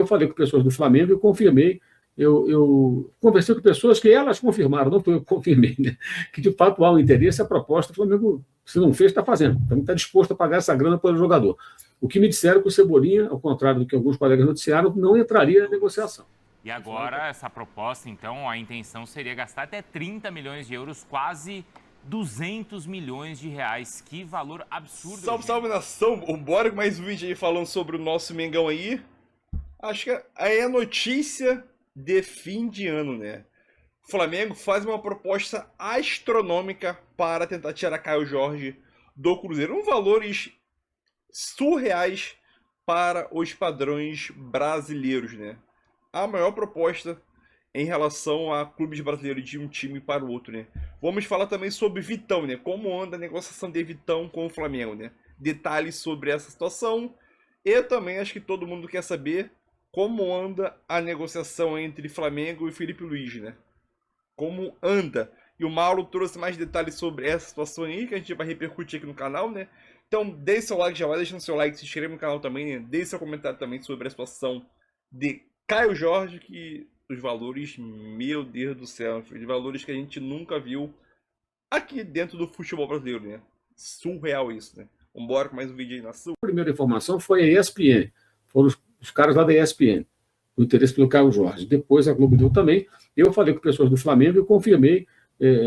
Eu falei com pessoas do Flamengo e confirmei. Eu conversei com pessoas que elas confirmaram, não foi eu que confirmei, né? Que de fato há um interesse, a proposta, o Flamengo, se não fez, está fazendo. Então está disposto a pagar essa grana pelo jogador. O que me disseram que o Cebolinha, ao contrário do que alguns colegas noticiaram, não entraria na negociação. E agora, essa proposta, então, a intenção seria gastar até 30 milhões de euros, quase 200 milhões de reais. Que valor absurdo. Salve, salve, nação. Bora com mais um vídeo aí falando sobre o nosso Mengão aí. Acho que aí é a notícia de fim de ano, né? O Flamengo faz uma proposta astronômica para tentar tirar Caio Jorge do Cruzeiro. Valores surreais para os padrões brasileiros, né? A maior proposta em relação a clubes brasileiros de um time para o outro, né? Vamos falar também sobre Vitão, né? Como anda a negociação de Vitão com o Flamengo, né? Detalhes sobre essa situação. E também acho que todo mundo quer saber como anda a negociação entre Flamengo e Felipe Luiz, né? Como anda. E o Mauro trouxe mais detalhes sobre essa situação aí, que a gente vai repercutir aqui no canal, né? Então, deixe seu like, já vai deixando seu like, se inscreve no canal também, né? Deixe seu comentário também sobre a situação de Caio Jorge, que os valores, meu Deus do céu, os valores que a gente nunca viu aqui dentro do futebol brasileiro, né? Surreal isso, né? Vambora com mais um vídeo aí na sua. A primeira informação foi a ESPN, foram os caras lá da ESPN, o interesse pelo Caio Jorge. Depois a Globo deu também. Eu falei com pessoas do Flamengo e confirmei,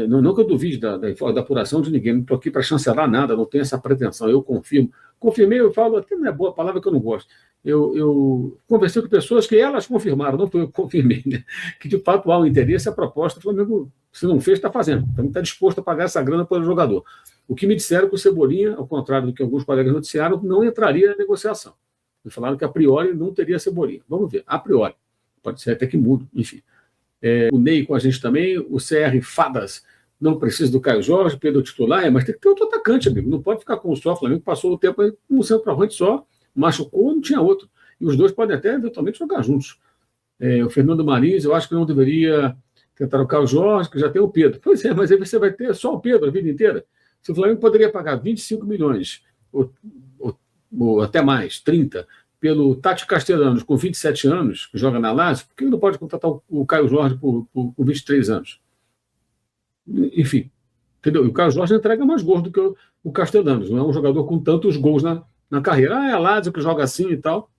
não que eu duvide da apuração de ninguém, não estou aqui para chancelar nada, não tenho essa pretensão, eu confirmo. Confirmei, eu falo, até não é boa palavra que eu não gosto. Eu conversei com pessoas que elas confirmaram, não foi eu que confirmei, né? Que de fato há um interesse, a proposta, o Flamengo, se não fez, está fazendo. Então está disposto a pagar essa grana pelo jogador. O que me disseram que o Cebolinha, ao contrário do que alguns colegas noticiaram, não entraria na negociação. Eles falaram que a priori não teria Cebolinha. Vamos ver, a priori. Pode ser até que mude, enfim. O Ney com a gente também, o CR Fadas não precisa do Caio Jorge, Pedro titular, mas tem que ter outro atacante, amigo. Não pode ficar com o só. O Flamengo passou o tempo aí com um centroavante só, machucou, não tinha outro. E os dois podem até eventualmente jogar juntos. O Fernando Marins, eu acho que não deveria tentar o Caio Jorge, que já tem o Pedro. Pois é, mas aí você vai ter só o Pedro a vida inteira. Se o Flamengo poderia pagar 25 milhões, ou até mais, 30, pelo Tati Castellanos, com 27 anos, que joga na Lazio, por que não pode contratar o Caio Jorge por 23 anos? Enfim, entendeu? E o Caio Jorge entrega mais gols do que o Castellanos, não é um jogador com tantos gols na carreira. É a Lazio que joga assim e tal.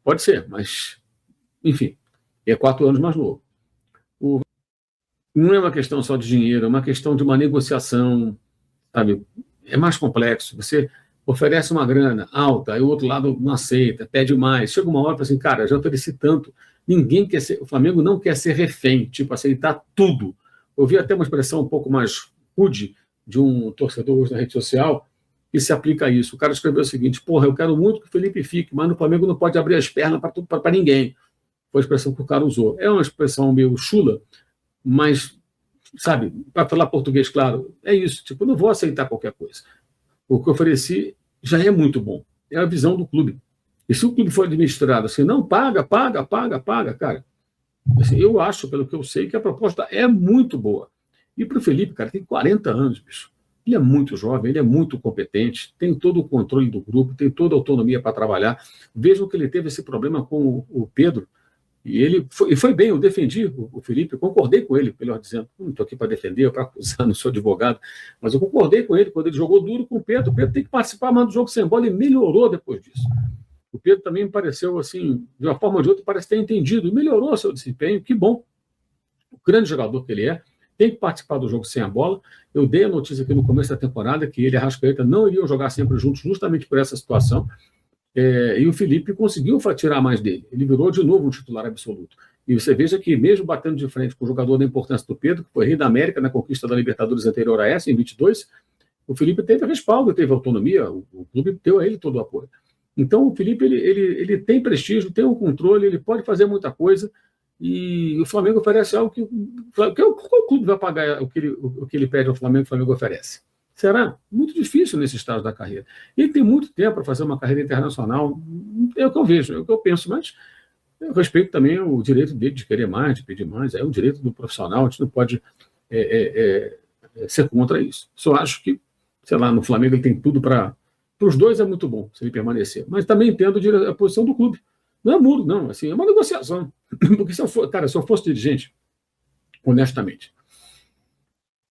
Pode ser, mas, enfim, é 4 anos mais novo. Não é uma questão só de dinheiro, é uma questão de uma negociação, sabe? É mais complexo. Você oferece uma grana alta, aí o outro lado não aceita, pede mais. Chega uma hora e fala assim, cara, já ofereci tanto. Ninguém quer ser, o Flamengo não quer ser refém, tipo, aceitar tudo. Eu vi até uma expressão um pouco mais rude de um torcedor hoje na rede social que se aplica a isso. O cara escreveu o seguinte, porra, eu quero muito que o Felipe fique, mas no Flamengo não pode abrir as pernas para ninguém. Foi a expressão que o cara usou. É uma expressão meio chula, mas, sabe, para falar português claro, é isso. Tipo, eu não vou aceitar qualquer coisa. O que eu ofereci já é muito bom. É a visão do clube. E se o clube for administrado assim, não, paga, cara. Assim, eu acho, pelo que eu sei, que a proposta é muito boa. E para o Felipe, cara, tem 40 anos, bicho. Ele é muito jovem, ele é muito competente, tem todo o controle do grupo, tem toda a autonomia para trabalhar. Vejam que ele teve esse problema com o Pedro, e ele foi bem, eu defendi o Felipe, eu concordei com ele, melhor dizendo, não estou aqui para defender, para acusar, não sou advogado, mas eu concordei com ele quando ele jogou duro com o Pedro tem que participar mais do jogo sem bola e melhorou depois disso. O Pedro também me pareceu, assim, de uma forma ou de outra, parece ter entendido e melhorou seu desempenho, que bom. O grande jogador que ele é, tem que participar do jogo sem a bola. Eu dei a notícia aqui no começo da temporada que ele e a Arrascaeta não iriam jogar sempre juntos, justamente por essa situação. E o Felipe conseguiu tirar mais dele. Ele virou de novo um titular absoluto. E você veja que, mesmo batendo de frente com o jogador da importância do Pedro, que foi rei da América na conquista da Libertadores anterior a essa, em 22, o Felipe teve respaldo, teve autonomia, o clube deu a ele todo o apoio. Então, o Felipe ele tem prestígio, tem um controle, ele pode fazer muita coisa, e o Flamengo oferece algo que qual clube vai pagar o que ele pede ao Flamengo, o Flamengo oferece? Será? Muito difícil nesse estágio da carreira. Ele tem muito tempo para fazer uma carreira internacional, é o que eu vejo, é o que eu penso, mas eu respeito também o direito dele de querer mais, de pedir mais, é o direito do profissional, a gente não pode ser contra isso. Só acho que, sei lá, no Flamengo ele tem tudo para os dois é muito bom se ele permanecer, mas também entendo a posição do clube. Não é muro, não. Assim, é uma negociação. Porque se eu fosse dirigente, honestamente,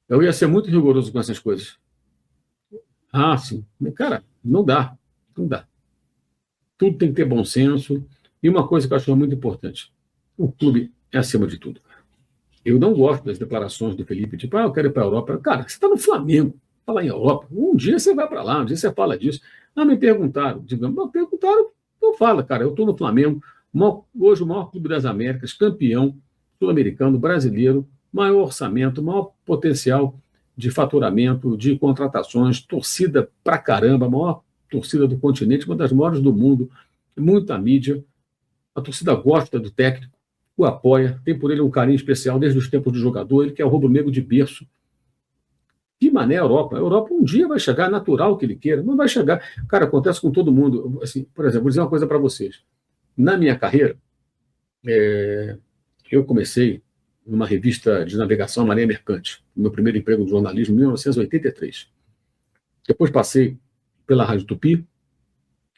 eu ia ser muito rigoroso com essas coisas. Ah, sim. Cara, não dá. Não dá. Tudo tem que ter bom senso. E uma coisa que eu acho muito importante: o clube é acima de tudo. Eu não gosto das declarações do Felipe, tipo, eu quero ir para a Europa. Cara, você está no Flamengo, fala em Europa. Um dia você vai para lá, um dia você fala disso. Me perguntaram, digamos, perguntaram, eu falo, cara, eu estou no Flamengo, hoje o maior clube das Américas, campeão sul-americano, brasileiro, maior orçamento, maior potencial de faturamento, de contratações, torcida pra caramba, a maior torcida do continente, uma das maiores do mundo, muita mídia, a torcida gosta do técnico, o apoia, tem por ele um carinho especial desde os tempos do jogador, ele que é o rubro-negro de berço. Que mané a Europa? A Europa um dia vai chegar, natural que ele queira, não vai chegar. Cara, acontece com todo mundo. Assim, por exemplo, vou dizer uma coisa para vocês. Na minha carreira, eu comecei numa revista de navegação Maré Mercante, meu primeiro emprego de jornalismo em 1983. Depois passei pela Rádio Tupi,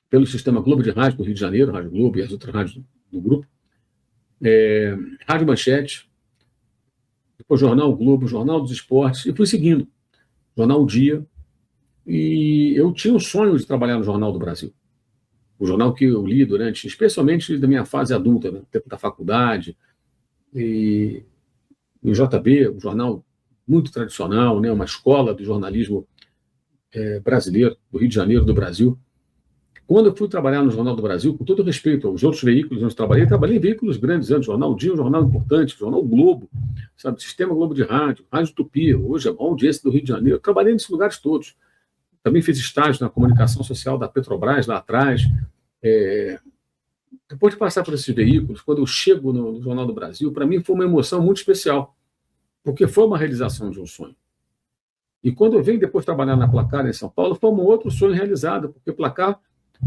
pelo Sistema Globo de Rádio do Rio de Janeiro, Rádio Globo e as outras rádios do grupo, Rádio Manchete, depois Jornal Globo, Jornal dos Esportes, e fui seguindo, Jornal Dia, e eu tinha um sonho de trabalhar no Jornal do Brasil. O jornal que eu li durante, especialmente da minha fase adulta, no tempo da faculdade, e o JB, um jornal muito tradicional, né, uma escola do jornalismo brasileiro, do Rio de Janeiro, do Brasil. Quando eu fui trabalhar no Jornal do Brasil, com todo respeito aos outros veículos onde trabalhei em veículos grandes, antes, Jornal Dia, um jornal importante, Jornal Globo, sabe, Sistema Globo de Rádio, Rádio Tupi, hoje é uma audiência do Rio de Janeiro. Eu trabalhei nesses lugares todos. Também fiz estágio na comunicação social da Petrobras, lá atrás. Depois de passar por esses veículos, quando eu chego no Jornal do Brasil, para mim foi uma emoção muito especial, porque foi uma realização de um sonho. E quando eu venho depois trabalhar na Placar, em São Paulo, foi um outro sonho realizado, porque Placar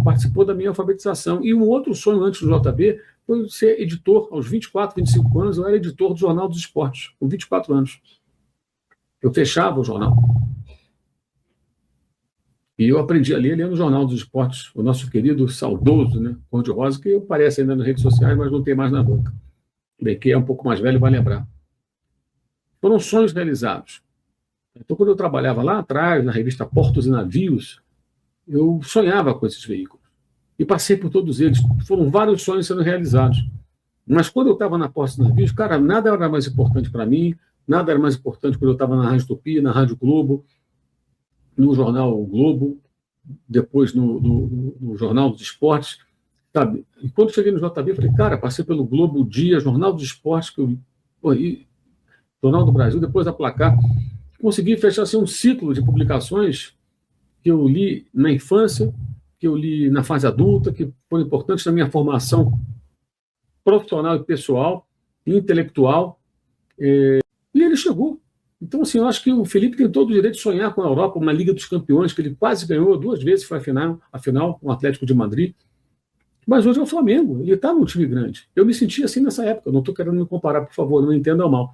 participou da minha alfabetização. E um outro sonho antes do JB foi ser editor. Aos 24, 25 anos, eu era editor do Jornal dos Esportes, com 24 anos. Eu fechava o jornal. E eu aprendi a ler no Jornal dos Esportes, o nosso querido, saudoso, né, Cor-de-Rosa, que aparece ainda nas redes sociais, mas não tem mais na boca. Bem, quem é um pouco mais velho vai lembrar. Foram sonhos realizados. Então, quando eu trabalhava lá atrás, na revista Portos e Navios, eu sonhava com esses veículos. E passei por todos eles. Foram vários sonhos sendo realizados. Mas quando eu estava na Portos e Navios, cara, nada era mais importante para mim, nada era mais importante quando eu estava na Rádio Tupi, na Rádio Globo, no Jornal Globo, depois no Jornal dos Esportes, sabe? E quando cheguei no JB, eu falei, cara, passei pelo Globo, Dia, Jornal dos Esportes, que eu Jornal do Brasil, depois da Placar, consegui fechar assim, um ciclo de publicações que eu li na infância, que eu li na fase adulta, que foram importantes na minha formação profissional e pessoal, e intelectual, e ele chegou. Então, assim, eu acho que o Felipe tem todo o direito de sonhar com a Europa, uma Liga dos Campeões, que ele quase ganhou 2 vezes, foi a final com o Atlético de Madrid. Mas hoje é o Flamengo, ele está num time grande. Eu me senti assim nessa época, não estou querendo me comparar, por favor, não me entendam mal.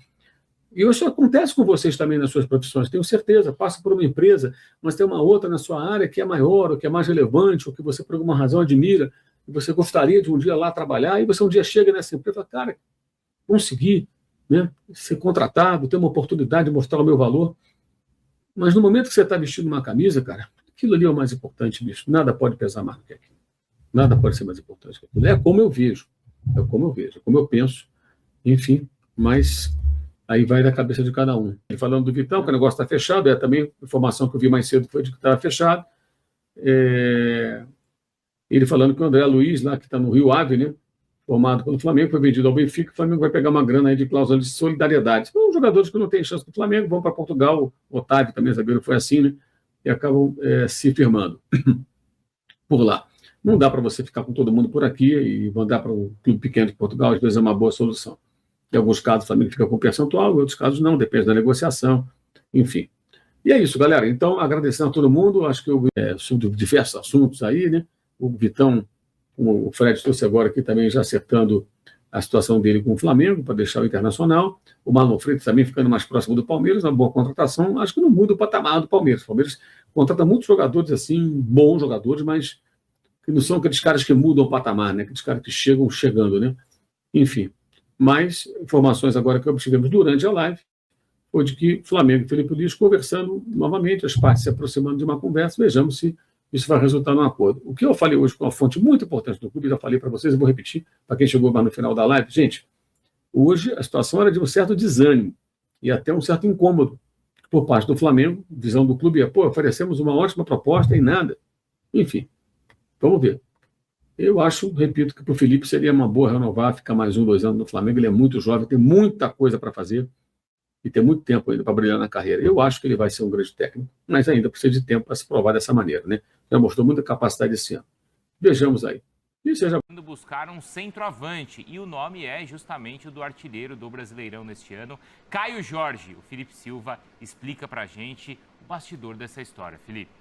E isso acontece com vocês também nas suas profissões, tenho certeza. Passa por uma empresa, mas tem uma outra na sua área que é maior, ou que é mais relevante, ou que você, por alguma razão, admira, e você gostaria de um dia lá trabalhar, e você um dia chega nessa empresa e fala, cara, consegui, né, ser contratado, ter uma oportunidade de mostrar o meu valor. Mas no momento que você está vestindo uma camisa, cara, aquilo ali é o mais importante, bicho. Nada pode pesar mais do que aquilo. Nada pode ser mais importante que aquilo. É como eu vejo, é como eu penso, enfim, mas aí vai da cabeça de cada um. Ele falando do Vitão, que o negócio está fechado, também a informação que eu vi mais cedo foi de que estava fechado. Ele falando que o André Luiz, lá que está no Rio Ave, né, formado pelo Flamengo, foi vendido ao Benfica, o Flamengo vai pegar uma grana aí de cláusula de solidariedade. São jogadores que não têm chance do Flamengo, vão para Portugal, o Otávio também, zagueiro, foi assim, né, e acabam se firmando por lá. Não dá para você ficar com todo mundo por aqui e mandar para um clube pequeno de Portugal, às vezes é uma boa solução. Em alguns casos o Flamengo fica com percentual, em outros casos não, depende da negociação, enfim. E é isso, galera. Então, agradecendo a todo mundo, acho que eu sobre diversos assuntos aí, né? O Vitão, o Fred trouxe agora aqui também já acertando a situação dele com o Flamengo, para deixar o Internacional. O Marlon Freitas também ficando mais próximo do Palmeiras, uma boa contratação. Acho que não muda o patamar do Palmeiras. O Palmeiras contrata muitos jogadores assim, bons jogadores, mas que não são aqueles caras que mudam o patamar, né? Aqueles caras que chegam chegando, né? Enfim, mas informações agora que obtivemos durante a live foi de que Flamengo e Felipe Luiz conversando novamente, as partes se aproximando de uma conversa, vejamos se isso vai resultar num acordo. O que eu falei hoje com uma fonte muito importante do clube, já falei para vocês, eu vou repetir, para quem chegou mais no final da live, gente, hoje a situação era de um certo desânimo e até um certo incômodo por parte do Flamengo, visão do clube é, oferecemos uma ótima proposta e nada. Enfim, vamos ver. Eu acho, repito, que para o Felipe seria uma boa renovar, ficar mais 1, 2 anos no Flamengo, ele é muito jovem, tem muita coisa para fazer, e tem muito tempo ainda para brilhar na carreira. Eu acho que ele vai ser um grande técnico, mas ainda precisa de tempo para se provar dessa maneira, né? Já mostrou muita capacidade esse ano. Vejamos aí. E seja... buscar um centroavante, e o nome é justamente o do artilheiro do Brasileirão neste ano, Caio Jorge. O Felipe Silva explica pra gente o bastidor dessa história. Felipe.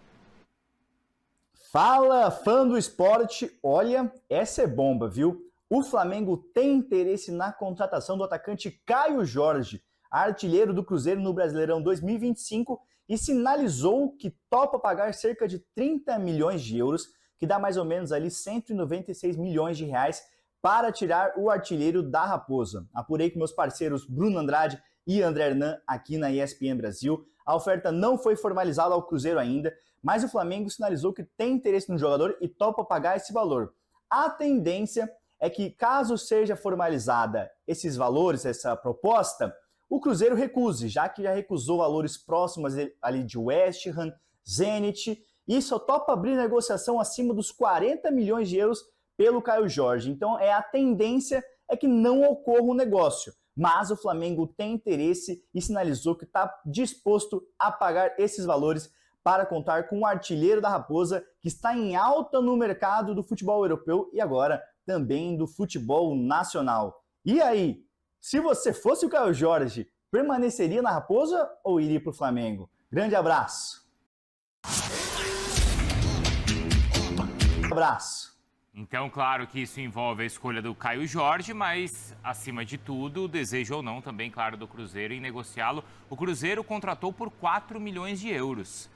Fala, fã do esporte. Olha, essa é bomba, viu? O Flamengo tem interesse na contratação do atacante Caio Jorge, artilheiro do Cruzeiro no Brasileirão 2025, e sinalizou que topa pagar cerca de 30 milhões de euros, que dá mais ou menos ali 196 milhões de reais, para tirar o artilheiro da Raposa. Apurei com meus parceiros Bruno Andrade e André Hernan aqui na ESPN Brasil. A oferta não foi formalizada ao Cruzeiro ainda, mas o Flamengo sinalizou que tem interesse no jogador e topa pagar esse valor. A tendência é que, caso seja formalizada esses valores, essa proposta, o Cruzeiro recuse, já que já recusou valores próximos ali de West Ham, Zenit, e só topa abrir negociação acima dos 40 milhões de euros pelo Caio Jorge. Então, a tendência é que não ocorra um negócio, mas o Flamengo tem interesse e sinalizou que está disposto a pagar esses valores para contar com o artilheiro da Raposa, que está em alta no mercado do futebol europeu e agora também do futebol nacional. E aí, se você fosse o Caio Jorge, permaneceria na Raposa ou iria para o Flamengo? Grande abraço! Abraço! Então, claro que isso envolve a escolha do Caio Jorge, mas, acima de tudo, o desejo ou não também, claro, do Cruzeiro em negociá-lo. O Cruzeiro contratou por 4 milhões de euros.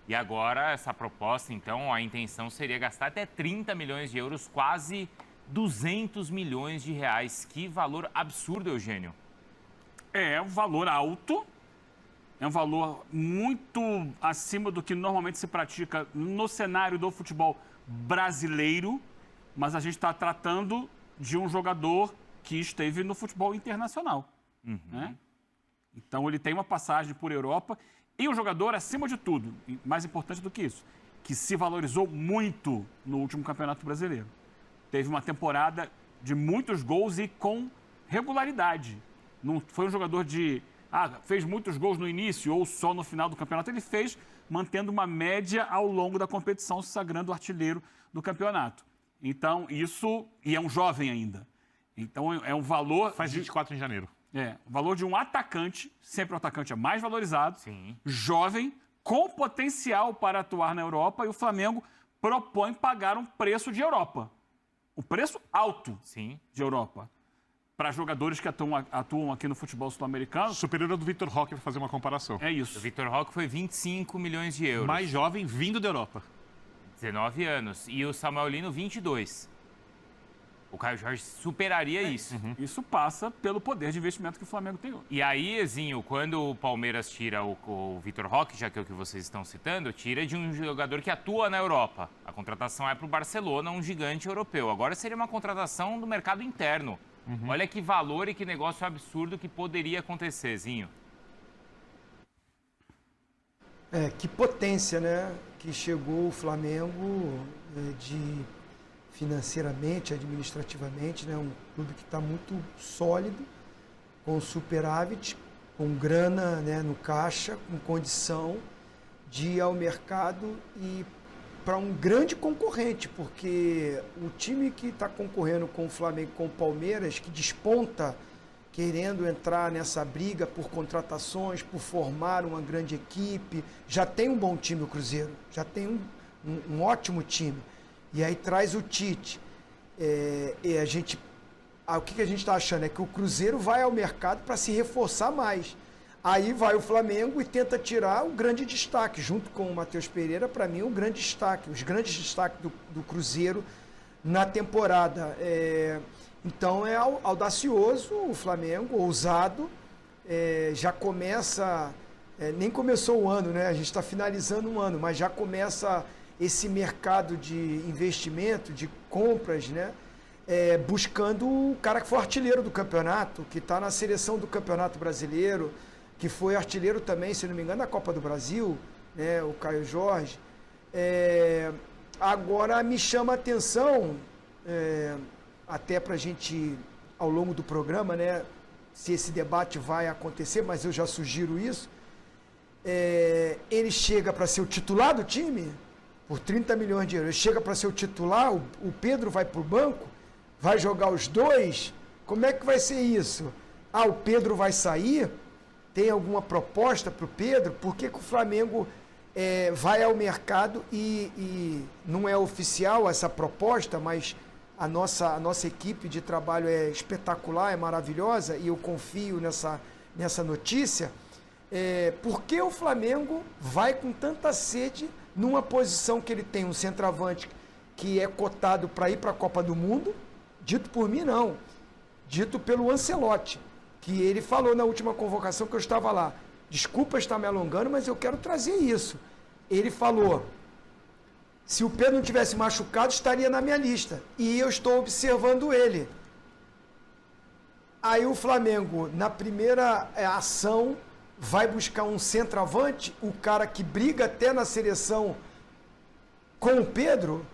E agora, essa proposta, então, a intenção seria gastar até 30 milhões de euros, quase 200 milhões de reais. Que valor absurdo, Eugênio. É um valor alto, é um valor muito acima do que normalmente se pratica no cenário do futebol brasileiro, mas a gente está tratando de um jogador que esteve no futebol internacional. Né? Então ele tem uma passagem por Europa e um jogador, acima de tudo, mais importante do que isso, que se valorizou muito no último Campeonato Brasileiro. Teve uma temporada de muitos gols e com regularidade. Não foi um jogador fez muitos gols no início ou só no final do campeonato. Ele fez mantendo uma média ao longo da competição, se sagrando artilheiro do campeonato. Então, isso... E é um jovem ainda. Então, é um valor... Faz 24 em janeiro. O valor de um atacante, sempre o atacante é mais valorizado, Sim. jovem, com potencial para atuar na Europa, e o Flamengo propõe pagar um preço de Europa. Um preço alto Sim. de Europa. Para jogadores que atuam aqui no futebol sul-americano. Superior ao do Vitor Roque, para fazer uma comparação. É isso. O Vitor Roque foi 25 milhões de euros. Mais jovem, vindo da Europa. 19 anos. E o Samuel Lino, 22. O Caio Jorge superaria isso. Isso passa pelo poder de investimento que o Flamengo tem hoje. E aí, Ezinho, quando o Palmeiras tira o Vitor Roque, já que é o que vocês estão citando, tira de um jogador que atua na Europa. A contratação é para o Barcelona, um gigante europeu. Agora seria uma contratação do mercado interno. Olha que valor e que negócio absurdo que poderia acontecer, Zinho. Que potência, né? Que chegou o Flamengo financeiramente, administrativamente, né? Um clube que está muito sólido, com superávit, com grana, né, no caixa, com condição de ir ao mercado e para um grande concorrente, porque o time que está concorrendo com o Flamengo, com o Palmeiras, que desponta querendo entrar nessa briga por contratações, por formar uma grande equipe, já tem um bom time o Cruzeiro, já tem um ótimo time. E aí traz o Tite. O que a gente está achando é que o Cruzeiro vai ao mercado para se reforçar mais. Aí vai o Flamengo e tenta tirar o grande destaque, junto com o Matheus Pereira, para mim, o grande destaque, os grandes destaques do Cruzeiro na temporada. Então é audacioso o Flamengo, ousado, já começa, nem começou o ano, né? A gente está finalizando um ano, mas já começa esse mercado de investimento, de compras, né? Buscando o cara que foi artilheiro do campeonato, que está na seleção do Campeonato Brasileiro, que foi artilheiro também, se não me engano, da Copa do Brasil, né? O Caio Jorge. Agora me chama a atenção, até para a gente, ao longo do programa, né? Se esse debate vai acontecer, mas eu já sugiro isso. Ele chega para ser o titular do time por 30 milhões de euros. Ele chega para ser o titular, o Pedro vai para o banco, vai jogar os dois. Como é que vai ser isso? O Pedro vai sair? Tem alguma proposta para o Pedro? Por que o Flamengo vai ao mercado e não é oficial essa proposta, mas a nossa equipe de trabalho é espetacular, é maravilhosa e eu confio nessa notícia. Por que o Flamengo vai com tanta sede numa posição que ele tem um centroavante que é cotado para ir para a Copa do Mundo? Dito por mim, não. Dito pelo Ancelotti, que ele falou na última convocação que eu estava lá. Desculpa estar me alongando, mas eu quero trazer isso. Ele falou, se o Pedro não tivesse machucado, estaria na minha lista. E eu estou observando ele. Aí o Flamengo, na primeira ação, vai buscar um centroavante, o cara que briga até na seleção com o Pedro.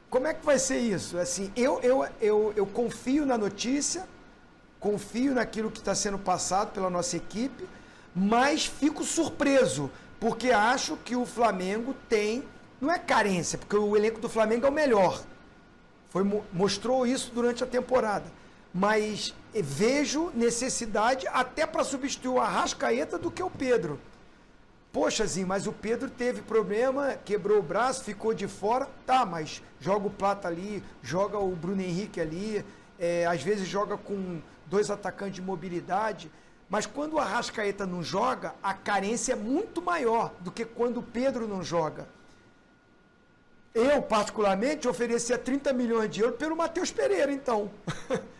Como é que vai ser isso? Assim, eu confio na notícia, confio naquilo que está sendo passado pela nossa equipe, mas fico surpreso, porque acho que o Flamengo tem, não é carência, porque o elenco do Flamengo é o melhor, mostrou isso durante a temporada, mas vejo necessidade até para substituir o Arrascaeta do que o Pedro. Poxa, Zinho, mas o Pedro teve problema, quebrou o braço, ficou de fora, tá, mas joga o Plata ali, joga o Bruno Henrique ali, às vezes joga com 2 atacantes de mobilidade, mas quando o Arrascaeta não joga, a carência é muito maior do que quando o Pedro não joga. Eu, particularmente, oferecia 30 milhões de euros pelo Matheus Pereira, então.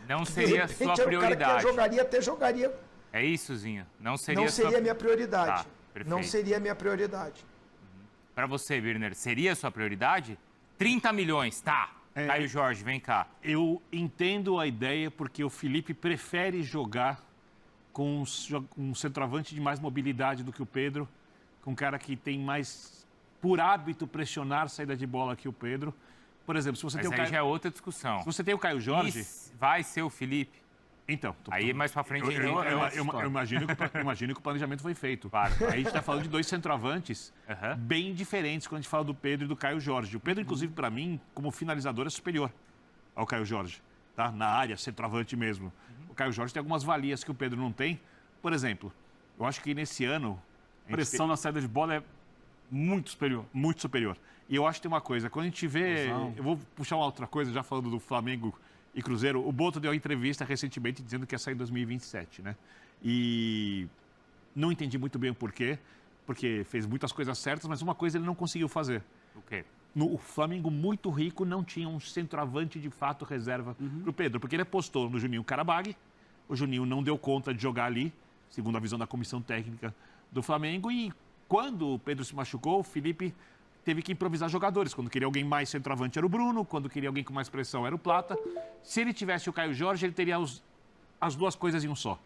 Não seria a sua prioridade. O cara que até jogaria. É isso, Zinho? Não seria a minha prioridade. Tá, não seria a minha prioridade. Para você, Birner, seria a sua prioridade? 30 milhões, tá. Caio Jorge, vem cá. Eu entendo a ideia porque o Felipe prefere jogar com um centroavante de mais mobilidade do que o Pedro, com um cara que tem mais, por hábito, pressionar saída de bola que o Pedro. Por exemplo, se você Mas tem o aí Caio... já é outra discussão. Se você tem o Caio Jorge... Vai ser o Felipe? Então... Aí mais pra frente... Eu imagino que o planejamento foi feito. Claro. Aí a gente está falando de 2 centroavantes bem diferentes quando a gente fala do Pedro e do Caio Jorge. O Pedro, inclusive, para mim, como finalizador, é superior ao Caio Jorge. Tá? Na área, centroavante mesmo. O Caio Jorge tem algumas valias que o Pedro não tem. Por exemplo, eu acho que nesse ano... Pressão na saída de bola é muito superior. Muito superior. E eu acho que tem uma coisa, quando a gente vê... Eu vou puxar uma outra coisa, já falando do Flamengo e Cruzeiro. O Boto deu uma entrevista recentemente dizendo que ia sair em 2027, né? E não entendi muito bem o porquê, porque fez muitas coisas certas, mas uma coisa ele não conseguiu fazer. O quê? O Flamengo muito rico não tinha um centroavante de fato reserva para o Pedro, porque ele apostou no Juninho Carabag, o Juninho não deu conta de jogar ali, segundo a visão da comissão técnica do Flamengo, e quando o Pedro se machucou, o Felipe teve que improvisar jogadores. Quando queria alguém mais centroavante era o Bruno, quando queria alguém com mais pressão era o Plata. Se ele tivesse o Caio Jorge, ele teria as duas coisas em um só.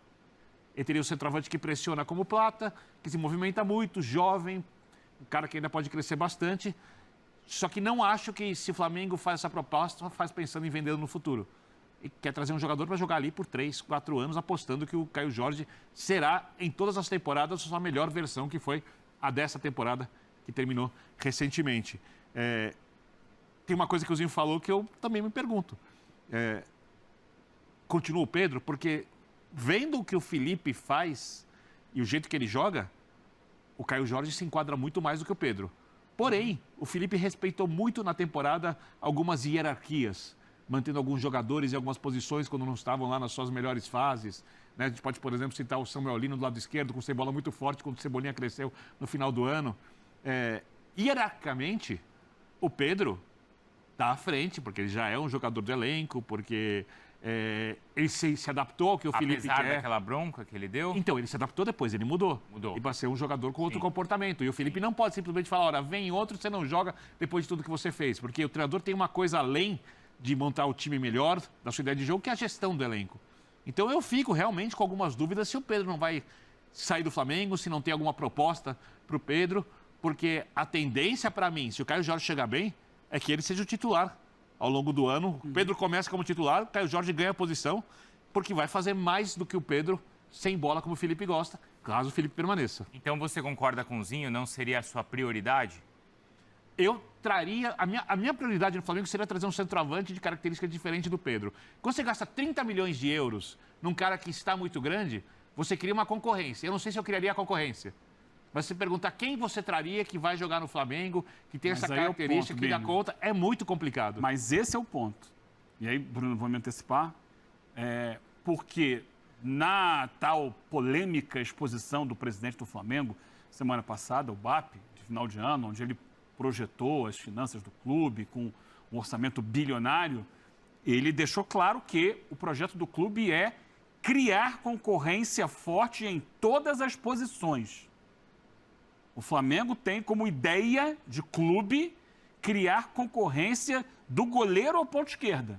Ele teria o centroavante que pressiona como o Plata, que se movimenta muito, jovem, um cara que ainda pode crescer bastante. Só que não acho que se o Flamengo faz essa proposta, faz pensando em vendê-lo no futuro. E quer trazer um jogador para jogar ali por 3, 4 anos, apostando que o Caio Jorge será, em todas as temporadas, a sua melhor versão, que foi a dessa temporada, que terminou recentemente. Tem uma coisa que o Zinho falou que eu também me pergunto. Continua o Pedro, porque vendo o que o Felipe faz e o jeito que ele joga, o Caio Jorge se enquadra muito mais do que o Pedro. Porém, o Felipe respeitou muito na temporada algumas hierarquias mantendo alguns jogadores em algumas posições quando não estavam lá nas suas melhores fases. Né? A gente pode, por exemplo, citar o Samuel Lino do lado esquerdo, com o Cebola muito forte, quando o Cebolinha cresceu no final do ano. Hierarquicamente, o Pedro está à frente, porque ele já é um jogador de elenco, porque ele se adaptou ao que o Felipe quer. Apesar daquela bronca que ele deu? Então, ele se adaptou depois, ele mudou. E para ser um jogador com outro comportamento. E o Felipe não pode simplesmente falar, olha, vem outro, você não joga depois de tudo que você fez. Porque o treinador tem uma coisa além de montar o time melhor, da sua ideia de jogo, que é a gestão do elenco. Então, eu fico realmente com algumas dúvidas se o Pedro não vai sair do Flamengo, se não tem alguma proposta para o Pedro, porque a tendência para mim, se o Caio Jorge chegar bem, é que ele seja o titular ao longo do ano. O Pedro começa como titular, o Caio Jorge ganha a posição, porque vai fazer mais do que o Pedro sem bola, como o Felipe gosta, caso o Felipe permaneça. Então você concorda com o Zinho, não seria a sua prioridade? Eu traria... A minha prioridade no Flamengo seria trazer um centroavante de característica diferente do Pedro. Quando você gasta 30 milhões de euros num cara que está muito grande, você cria uma concorrência. Eu não sei se eu criaria a concorrência. Mas se perguntar quem você traria que vai jogar no Flamengo, que tem essa característica, que dá conta, é muito complicado. Mas esse é o ponto. E aí, Bruno, vou me antecipar. Porque na tal polêmica exposição do presidente do Flamengo, semana passada, o BAP, de final de ano, onde ele projetou as finanças do clube com um orçamento bilionário, ele deixou claro que o projeto do clube é criar concorrência forte em todas as posições. O Flamengo tem como ideia de clube criar concorrência do goleiro ao ponta esquerda.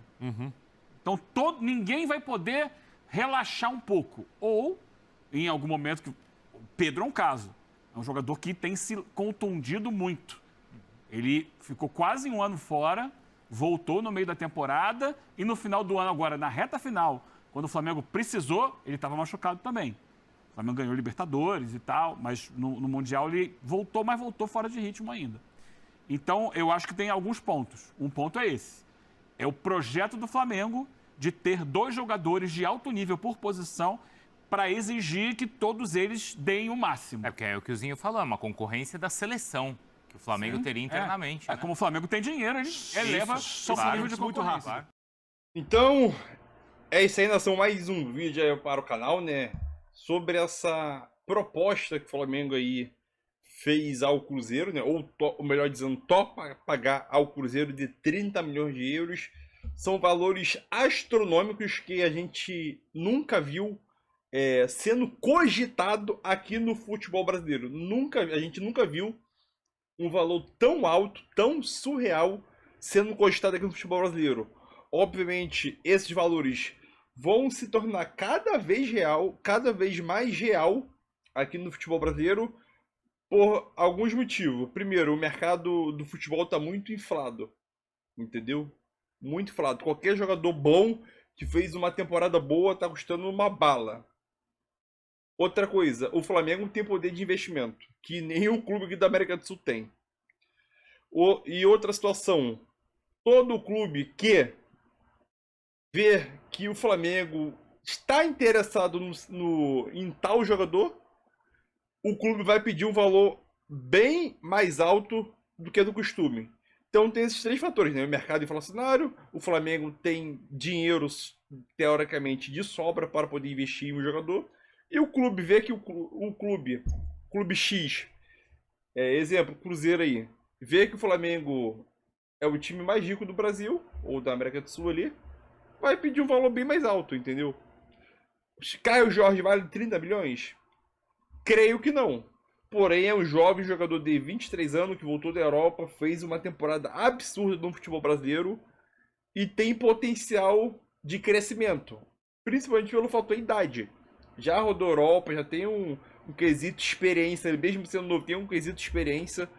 Então, ninguém vai poder relaxar um pouco. Ou, em algum momento, que o Pedro é um caso. É um jogador que tem se contundido muito. Ele ficou quase um ano fora, voltou no meio da temporada e no final do ano, agora, na reta final, quando o Flamengo precisou, ele estava machucado também. O Flamengo ganhou Libertadores e tal, mas no Mundial ele voltou, mas voltou fora de ritmo ainda. Então, eu acho que tem alguns pontos. Um ponto é esse. É o projeto do Flamengo de ter 2 jogadores de alto nível por posição para exigir que todos eles deem o máximo. Porque é o que o Zinho falou, é uma concorrência da seleção que o Flamengo teria internamente. Né? Como o Flamengo tem dinheiro, ele eleva o nível de muito rápido. Claro. Então, é isso aí, nação. Mais um vídeo aí para o canal, né? Sobre essa proposta que o Flamengo aí fez ao Cruzeiro, né? Ou melhor dizendo, topa pagar ao Cruzeiro de 30 milhões de euros. São valores astronômicos que a gente nunca viu sendo cogitado aqui no futebol brasileiro. A gente nunca viu um valor tão alto, tão surreal, sendo cogitado aqui no futebol brasileiro. Obviamente, esses valores vão se tornar cada vez mais real aqui no futebol brasileiro por alguns motivos. Primeiro, o mercado do futebol está muito inflado, entendeu? Muito inflado. Qualquer jogador bom que fez uma temporada boa está custando uma bala. Outra coisa, o Flamengo tem poder de investimento, que nenhum clube aqui da América do Sul tem. E outra situação, todo clube que vê que o Flamengo está interessado em tal jogador, o clube vai pedir um valor bem mais alto do que do costume. Então tem esses 3 fatores, né? O mercado inflacionário, o Flamengo tem dinheiro, teoricamente, de sobra para poder investir em um jogador, e o clube vê que o clube X, exemplo, Cruzeiro aí, vê que o Flamengo é o time mais rico do Brasil, ou da América do Sul ali, vai pedir um valor bem mais alto, entendeu? Caio Jorge vale 30 milhões? Creio que não. Porém, é um jovem jogador de 23 anos que voltou da Europa, fez uma temporada absurda no futebol brasileiro e tem potencial de crescimento, principalmente pelo fator idade. Já rodou Europa, já tem um quesito experiência, mesmo sendo novo, tem um quesito experiência.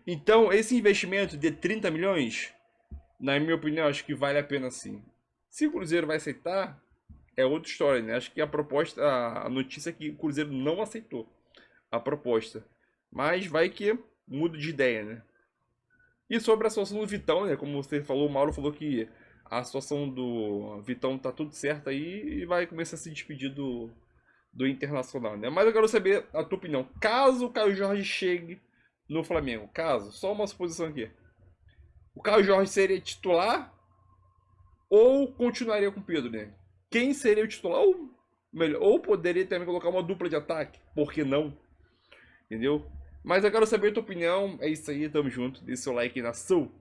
Então, esse investimento de 30 milhões, na minha opinião, acho que vale a pena sim. Se o Cruzeiro vai aceitar, é outra história, né? Acho que a notícia é que o Cruzeiro não aceitou a proposta. Mas vai que muda de ideia, né? E sobre a situação do Vitão, né? Como você falou, o Mauro falou que a situação do Vitão tá tudo certo aí e vai começar a se despedir do Internacional, né? Mas eu quero saber a tua opinião. Caso o Caio Jorge chegue no Flamengo, só uma suposição aqui. O Caio Jorge seria titular ou continuaria com o Pedro, né? Quem seria o titular? Ou, melhor, ou poderia também colocar uma dupla de ataque, por que não? Entendeu? Mas eu quero saber a tua opinião, é isso aí, tamo junto, deixa seu like aí, nação.